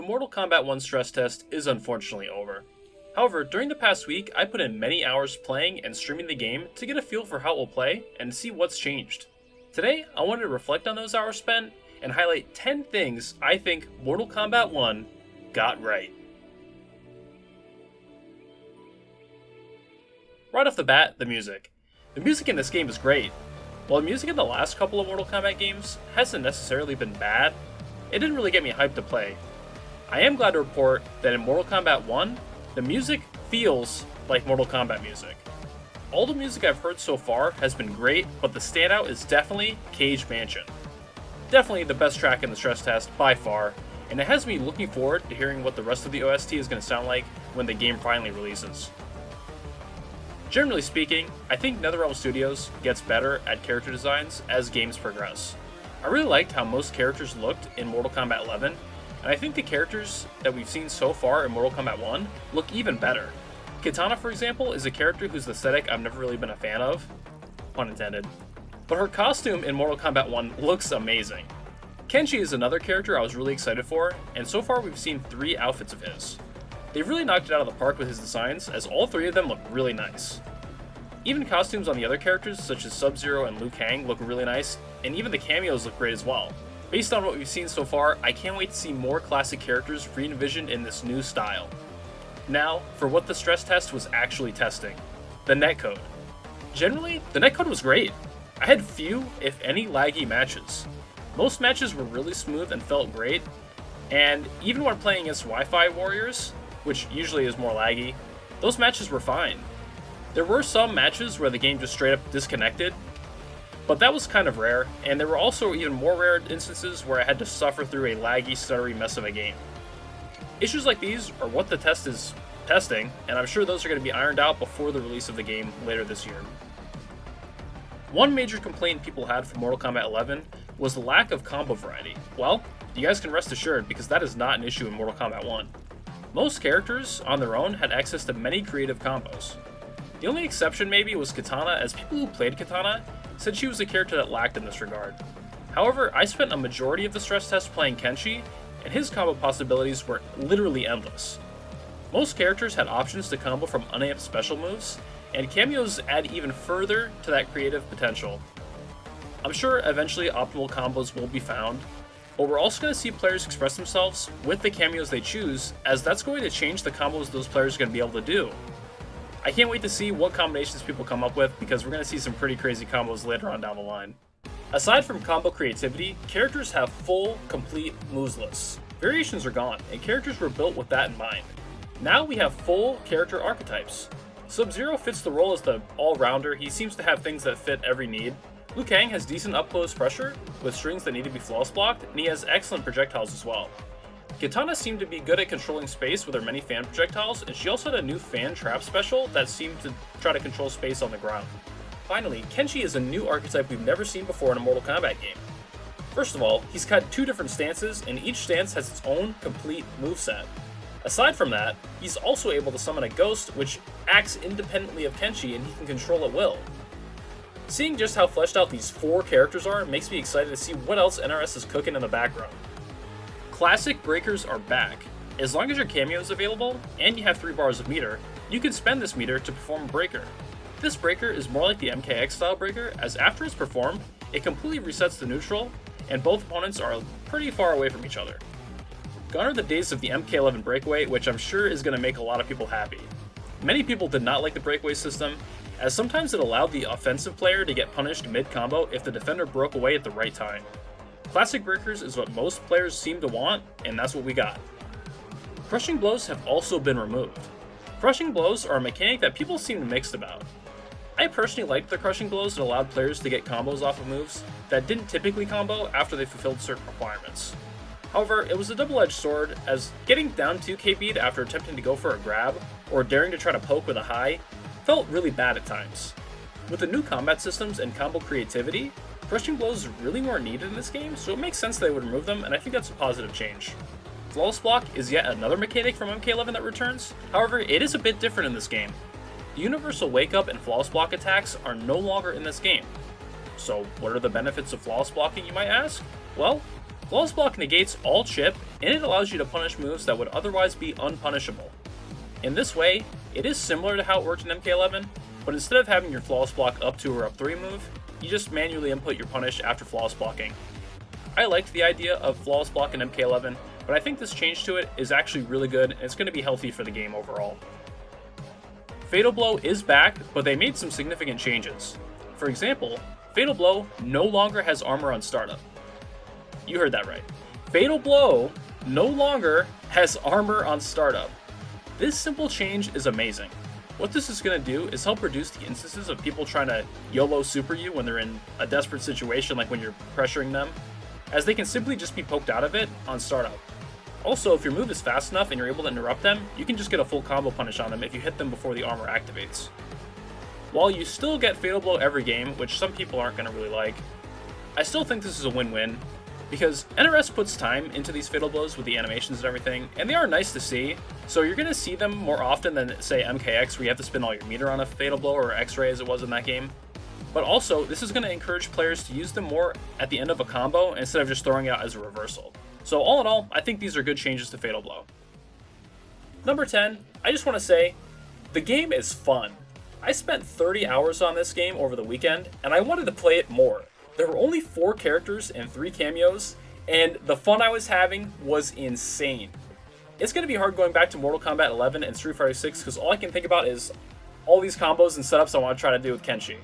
Mortal Kombat 1 stress test is unfortunately over. However, during the past week, I put in many hours playing and streaming the game to get a feel for how it will play and see what's changed. Today, I wanted to reflect on those hours spent and highlight 10 things I think Mortal Kombat 1 got right. Right off the bat, the music. The music in this game is great. While the music in the last couple of Mortal Kombat games hasn't necessarily been bad, it didn't really get me hyped to play. I am glad to report that in Mortal Kombat 1, the music feels like Mortal Kombat music. All the music I've heard so far has been great, but the standout is definitely Cage Mansion. Definitely the best track in the stress test by far, and it has me looking forward to hearing what the rest of the OST is going to sound like when the game finally releases. Generally speaking, I think NetherRealm Studios gets better at character designs as games progress. I really liked how most characters looked in Mortal Kombat 11, and I think the characters that we've seen so far in Mortal Kombat 1 look even better. Kitana, for example, is a character whose aesthetic I've never really been a fan of, pun intended, but her costume in Mortal Kombat 1 looks amazing. Kenshi is another character I was really excited for, and so far we've seen 3 outfits of his. They've really knocked it out of the park with his designs, as all 3 of them look really nice. Even costumes on the other characters, such as Sub-Zero and Liu Kang, look really nice, and even the cameos look great as well. Based on what we've seen so far, I can't wait to see more classic characters re-envisioned in this new style. Now, for what the stress test was actually testing. The netcode. Generally, the netcode was great. I had few, if any, laggy matches. Most matches were really smooth and felt great, and even when playing against Wi-Fi warriors, which usually is more laggy, those matches were fine. There were some matches where the game just straight up disconnected, but that was kind of rare, and there were also even more rare instances where I had to suffer through a laggy, stuttery mess of a game. Issues like these are what the test is testing, and I'm sure those are going to be ironed out before the release of the game later this year. One major complaint people had for Mortal Kombat 11 was the lack of combo variety. Well, you guys can rest assured because that is not an issue in Mortal Kombat 1. Most characters, on their own, had access to many creative combos. The only exception maybe was Kitana, as people who played Kitana said she was a character that lacked in this regard. However, I spent a majority of the stress test playing Kenshi, and his combo possibilities were literally endless. Most characters had options to combo from unamped special moves, and cameos add even further to that creative potential. I'm sure eventually optimal combos will be found, but we're also going to see players express themselves with the cameos they choose, as that's going to change the combos those players are going to be able to do. I can't wait to see what combinations people come up with, because we're going to see some pretty crazy combos later on down the line. Aside from combo creativity, characters have full, complete moves lists. Variations are gone, and characters were built with that in mind. Now we have full character archetypes. Sub-Zero fits the role as the all-rounder. He seems to have things that fit every need. Liu Kang has decent up-close pressure, with strings that need to be flawless blocked, and he has excellent projectiles as well. Kitana seemed to be good at controlling space with her many fan projectiles, and she also had a new fan trap special that seemed to try to control space on the ground. Finally, Kenshi is a new archetype we've never seen before in a Mortal Kombat game. First of all, he's got 2 different stances, and each stance has its own complete moveset. Aside from that, he's also able to summon a ghost, which acts independently of Kenshi and he can control at will. Seeing just how fleshed out these 4 characters are makes me excited to see what else NRS is cooking in the background. Classic breakers are back. As long as your cameo is available, and you have 3 bars of meter, you can spend this meter to perform a breaker. This breaker is more like the MKX style breaker, as after it's performed, it completely resets to neutral, and both opponents are pretty far away from each other. Gone are the days of the MK11 breakaway, which I'm sure is going to make a lot of people happy. Many people did not like the breakaway system, as sometimes it allowed the offensive player to get punished mid-combo if the defender broke away at the right time. Classic breakers is what most players seem to want, and that's what we got. Crushing blows have also been removed. Crushing blows are a mechanic that people seem mixed about. I personally liked the crushing blows that allowed players to get combos off of moves that didn't typically combo after they fulfilled certain requirements. However, it was a double-edged sword, as getting down 2k beat after attempting to go for a grab, or daring to try to poke with a high, felt really bad at times. With the new combat systems and combo creativity, crushing blows really weren't needed in this game, so it makes sense they would remove them, and I think that's a positive change. Flawless block is yet another mechanic from MK11 that returns, however, it is a bit different in this game. The universal wake up and flawless block attacks are no longer in this game. So what are the benefits of flawless blocking, you might ask? Well, Flawless Block negates all chip, and it allows you to punish moves that would otherwise be unpunishable. In this way, it is similar to how it worked in MK11, but instead of having your Flawless Block up 2 or up 3 move, you just manually input your punish after Flawless Blocking. I liked the idea of Flawless Block in MK11, but I think this change to it is actually really good, and it's going to be healthy for the game overall. Fatal Blow is back, but they made some significant changes. For example, Fatal Blow no longer has armor on startup. You heard that right. Fatal Blow no longer has armor on startup. This simple change is amazing. What this is going to do is help reduce the instances of people trying to YOLO super you when they're in a desperate situation, like when you're pressuring them, as they can simply just be poked out of it on startup. Also, if your move is fast enough and you're able to interrupt them, you can just get a full combo punish on them if you hit them before the armor activates. While you still get Fatal Blow every game, which some people aren't going to really like, I still think this is a win-win, because NRS puts time into these Fatal Blows with the animations and everything, and they are nice to see, so you're going to see them more often than, say, MKX, where you have to spend all your meter on a Fatal Blow, or X-Ray as it was in that game. But also, this is going to encourage players to use them more at the end of a combo instead of just throwing it out as a reversal. So all in all, I think these are good changes to Fatal Blow. Number 10, I just want to say, the game is fun. I spent 30 hours on this game over the weekend, and I wanted to play it more. There were only 4 characters and 3 cameos, and the fun I was having was insane. It's going to be hard going back to Mortal Kombat 11 and Street Fighter 6 because all I can think about is all these combos and setups I want to try to do with Kenshi.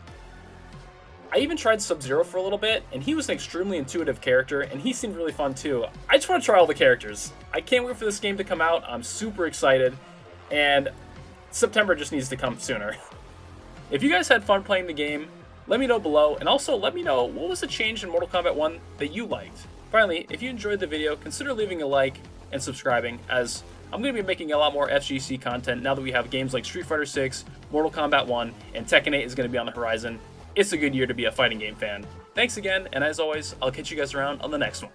I even tried Sub-Zero for a little bit, and he was an extremely intuitive character, and he seemed really fun too. I just want to try all the characters. I can't wait for this game to come out. I'm super excited, and September just needs to come sooner. If you guys had fun playing the game, let me know below, and also let me know what was the change in Mortal Kombat 1 that you liked. Finally, if you enjoyed the video, consider leaving a like and subscribing, as I'm going to be making a lot more FGC content now that we have games like Street Fighter 6, Mortal Kombat 1, and Tekken 8 is going to be on the horizon. It's a good year to be a fighting game fan. Thanks again, and as always, I'll catch you guys around on the next one.